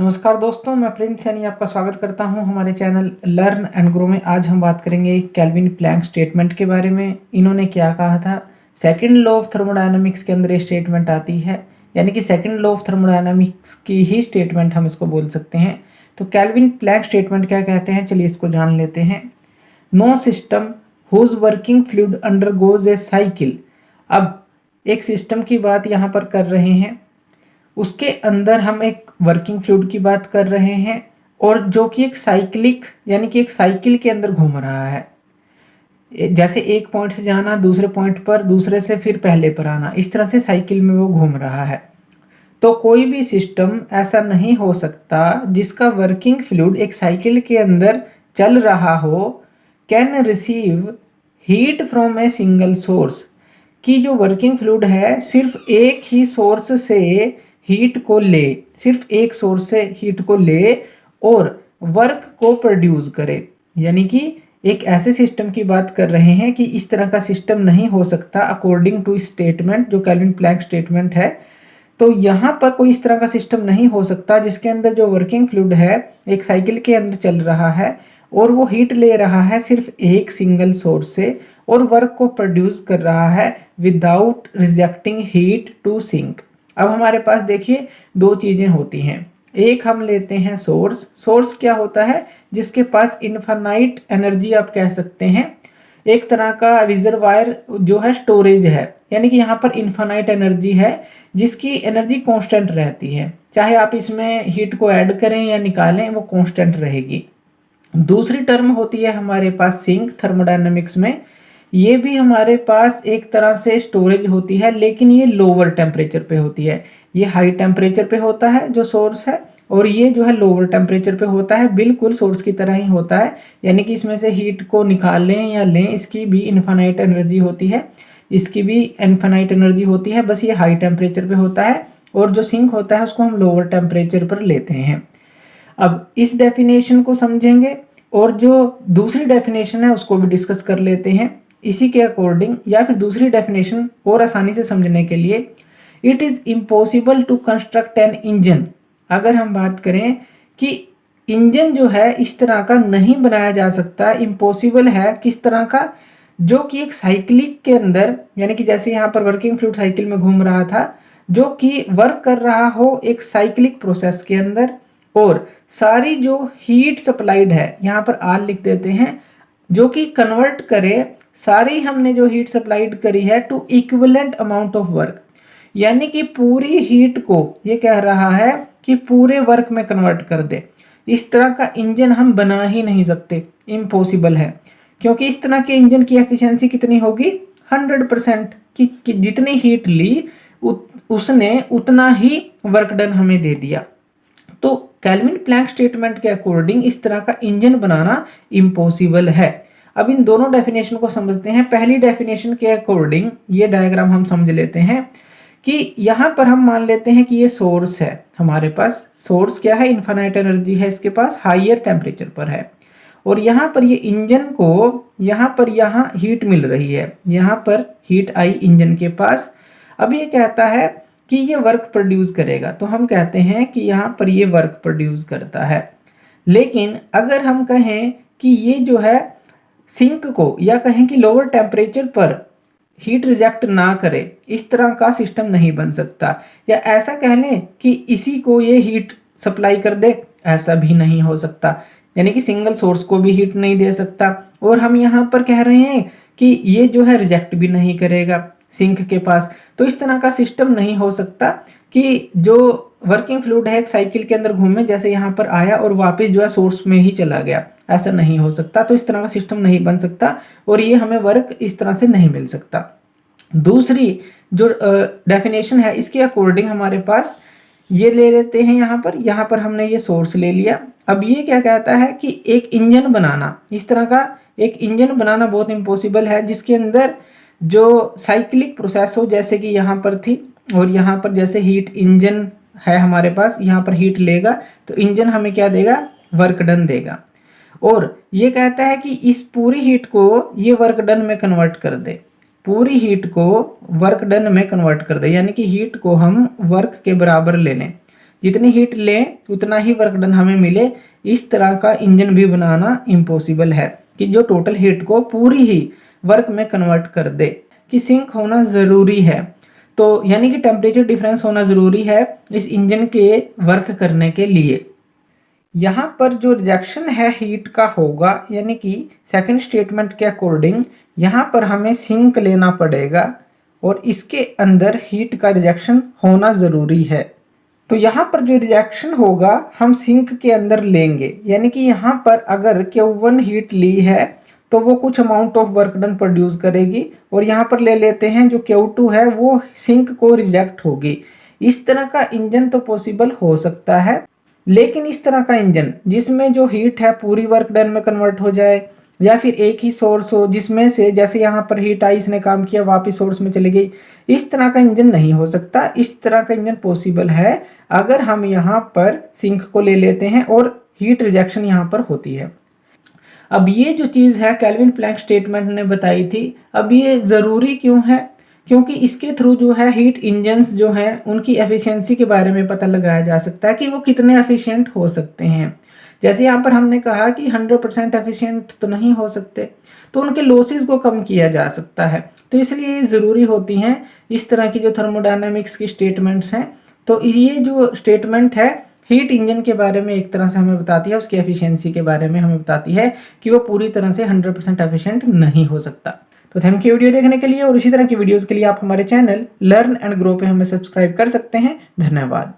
नमस्कार दोस्तों, मैं प्रिंस यानी आपका स्वागत करता हूं हमारे चैनल लर्न एंड ग्रो में। आज हम बात करेंगे केल्विन प्लैंक स्टेटमेंट के बारे में। इन्होंने क्या कहा था? सेकंड लॉ ऑफ थर्मोडायनामिक्स के अंदर ये स्टेटमेंट आती है, यानी कि सेकंड लॉ ऑफ थर्मोडायनामिक्स की ही स्टेटमेंट हम इसको बोल सकते हैं। तो केल्विन प्लैंक स्टेटमेंट क्या कहते हैं, चलिए इसको जान लेते हैं। No system whose working fluid undergoes a cycle. अब एक सिस्टम की बात यहाँ पर कर रहे हैं, उसके अंदर हम एक वर्किंग फ्लूइड की बात कर रहे हैं और जो कि एक साइक्लिक यानी कि एक साइकिल के अंदर घूम रहा है। जैसे एक पॉइंट से जाना दूसरे पॉइंट पर, दूसरे से फिर पहले पर आना, इस तरह से साइकिल में वो घूम रहा है। तो कोई भी सिस्टम ऐसा नहीं हो सकता जिसका वर्किंग फ्लूइड एक साइकिल के अंदर चल रहा हो, can receive heat from a single source, कि जो वर्किंग फ्लूइड है सिर्फ एक ही सोर्स से हीट को ले, सिर्फ एक सोर्स से हीट को ले और वर्क को प्रोड्यूस करे। यानी कि एक ऐसे सिस्टम की बात कर रहे हैं कि इस तरह का सिस्टम नहीं हो सकता अकॉर्डिंग टू स्टेटमेंट, जो केल्विन प्लैंक स्टेटमेंट है। तो यहाँ पर कोई इस तरह का सिस्टम नहीं हो सकता जिसके अंदर जो वर्किंग फ्लूइड है एक साइकिल के अंदर चल रहा है और वो हीट ले रहा है सिर्फ एक सिंगल सोर्स से और वर्क को प्रोड्यूस कर रहा है without rejecting heat to sink. अब हमारे पास देखिए दो चीजें होती हैं। एक हम लेते हैं सोर्स। सोर्स क्या होता है? जिसके पास इनफाइनाइट एनर्जी आप कह सकते हैं, एक तरह का रिजर्वायर जो है स्टोरेज है, यानी कि यहाँ पर इनफाइनाइट एनर्जी है जिसकी एनर्जी कांस्टेंट रहती है, चाहे आप इसमें हीट को ऐड करें या निकालें वो कांस्टेंट रहेगी। दूसरी टर्म होती है हमारे पास सिंक थर्मोडायनामिक्स में। ये भी हमारे पास एक तरह से स्टोरेज होती है, लेकिन ये लोअर टेम्परेचर पे होती है। ये हाई टेम्परेचर पे होता है जो सोर्स है, और ये जो है लोअर टेम्परेचर पे होता है, बिल्कुल सोर्स की तरह ही होता है। यानी कि इसमें से हीट को निकालें या लें, इसकी भी इनफाइनाइट एनर्जी होती है, इसकी भी इनफाइनाइट एनर्जी होती है, बस ये हाई टेम्परेचर पे होता है। और जो सिंक होता है उसको हम लोअर टेम्परेचर पर लेते हैं। अब इस डेफिनेशन को समझेंगे और जो दूसरी डेफिनेशन है उसको भी डिस्कस कर लेते हैं इसी के अकॉर्डिंग, या फिर दूसरी डेफिनेशन और आसानी से समझने के लिए। It is impossible to construct an engine. अगर हम बात करें कि इंजन जो है इस तरह का नहीं बनाया जा सकता, इम्पॉसिबल है किस तरह का, जो कि एक साइक्लिक के अंदर, यानी कि जैसे यहाँ पर वर्किंग फ्लूइड साइकिल में घूम रहा था, जो कि वर्क कर रहा हो एक साइक्लिक प्रोसेस के अंदर, और सारी जो हीट सप्लाइड है यहाँ पर आर लिख देते हैं, जो कि कन्वर्ट करे सारी हमने जो हीट सप्लाइड करी है to equivalent amount of work, यानी कि पूरी हीट को ये कह रहा है कि पूरे वर्क में कन्वर्ट कर दे। इस तरह का इंजन हम बना ही नहीं सकते, इम्पॉसिबल है, क्योंकि इस तरह के इंजन की एफिशिएंसी कितनी होगी? 100%। कि जितनी हीट ली उसने उतना ही वर्क डन हमें दे दिया। तो केल्विन प्लैंक स्टेटमेंट के अकॉर्डिंग इस तरह का इंजन बनाना इम्पॉसिबल है। अब इन दोनों डेफिनेशन को समझते हैं। पहली डेफिनेशन के अकॉर्डिंग ये डायग्राम हम समझ लेते हैं कि यहाँ पर हम मान लेते हैं कि ये सोर्स है हमारे पास। सोर्स क्या है? इनफाइनाइट एनर्जी है इसके पास, हाइयर टेम्परेचर पर है, और यहाँ पर ये इंजन को यहाँ हीट मिल रही है, यहाँ पर हीट आई इंजन के पास। अब ये कहता है कि ये वर्क प्रोड्यूस करेगा, तो हम कहते हैं कि यहाँ पर ये वर्क प्रोड्यूस करता है। लेकिन अगर हम कहें कि ये जो है सिंक को, या कहें कि लोअर टेम्परेचर पर हीट रिजेक्ट ना करे, इस तरह का सिस्टम नहीं बन सकता। या ऐसा कह लें कि इसी को ये हीट सप्लाई कर दे, ऐसा भी नहीं हो सकता, यानी कि सिंगल सोर्स को भी हीट नहीं दे सकता। और हम यहाँ पर कह रहे हैं कि ये जो है रिजेक्ट भी नहीं करेगा सिंक के पास। तो इस तरह का सिस्टम नहीं हो सकता कि जो वर्किंग फ्लूइड है एक साइकिल के अंदर घूमे, जैसे यहाँ पर आया और वापस जो है सोर्स में ही चला गया, ऐसा नहीं हो सकता। तो इस तरह का सिस्टम नहीं बन सकता और ये हमें वर्क इस तरह से नहीं मिल सकता। दूसरी जो डेफिनेशन है इसके अकॉर्डिंग हमारे पास ये ले लेते हैं, यहाँ पर हमने ये सोर्स ले लिया। अब ये क्या कहता है कि एक इंजन बनाना, इस तरह का एक इंजन बनाना बहुत इम्पॉसिबल है जिसके अंदर जो साइक्लिक प्रोसेस हो, जैसे कि यहाँ पर थी, और यहाँ पर जैसे हीट इंजन है हमारे पास, यहाँ पर हीट लेगा तो इंजन हमें क्या देगा? वर्क डन देगा। और ये कहता है कि इस पूरी हीट को ये वर्क डन में कन्वर्ट कर दे, पूरी हीट को वर्क डन में कन्वर्ट कर दे, यानी कि हीट को हम वर्क के बराबर ले लें। जितनी हीट लें उतना ही वर्क डन हमें मिले, इस तरह का इंजन भी बनाना इम्पॉसिबल है कि जो टोटल हीट को पूरी ही वर्क में कन्वर्ट कर दे। कि सिंक होना ज़रूरी है, तो यानी कि टेम्परेचर डिफरेंस होना ज़रूरी है इस इंजन के वर्क करने के लिए। यहाँ पर जो रिजेक्शन है हीट का होगा, यानी कि सेकंड स्टेटमेंट के अकॉर्डिंग यहाँ पर हमें सिंक लेना पड़ेगा और इसके अंदर हीट का रिजेक्शन होना ज़रूरी है। तो यहाँ पर जो रिजेक्शन होगा हम सिंक के अंदर लेंगे, यानी कि यहाँ पर अगर Q1 हीट ली है तो वो कुछ amount of work done produce करेगी, और यहाँ पर ले लेते हैं जो Q2 है वो सिंक को रिजेक्ट होगी। इस तरह का इंजन तो पॉसिबल हो सकता है, लेकिन इस तरह का इंजन जिसमें जो हीट है पूरी वर्क डन में कन्वर्ट हो जाए, या फिर एक ही सोर्स हो जिसमें से जैसे यहाँ पर हीट आई, इसने काम किया वापस सोर्स में चली गई, इस तरह का इंजन नहीं हो सकता। इस तरह का इंजन पॉसिबल है अगर हम यहाँ पर सिंक को ले लेते हैं और हीट रिजेक्शन यहाँ पर होती है। अब ये जो चीज़ है केल्विन प्लैंक स्टेटमेंट ने बताई थी, अब ये ज़रूरी क्यों है? क्योंकि इसके थ्रू जो है हीट इंजन्स जो हैं उनकी एफिशिएंसी के बारे में पता लगाया जा सकता है कि वो कितने एफिशिएंट हो सकते हैं। जैसे यहाँ पर हमने कहा कि 100% एफिशिएंट तो नहीं हो सकते, तो उनके लॉसेस को कम किया जा सकता है। तो इसलिए ये ज़रूरी होती हैं इस तरह की जो थर्मोडायनामिक्स की स्टेटमेंट्स हैं। तो ये जो स्टेटमेंट है हीट इंजन के बारे में एक तरह से हमें बताती है, उसकी एफिशिएंसी के बारे में हमें बताती है कि वो पूरी तरह से 100% एफिशिएंट नहीं हो सकता। तो थैंक यू वीडियो देखने के लिए, और इसी तरह की वीडियोस के लिए आप हमारे चैनल लर्न एंड ग्रो पे हमें सब्सक्राइब कर सकते हैं। धन्यवाद।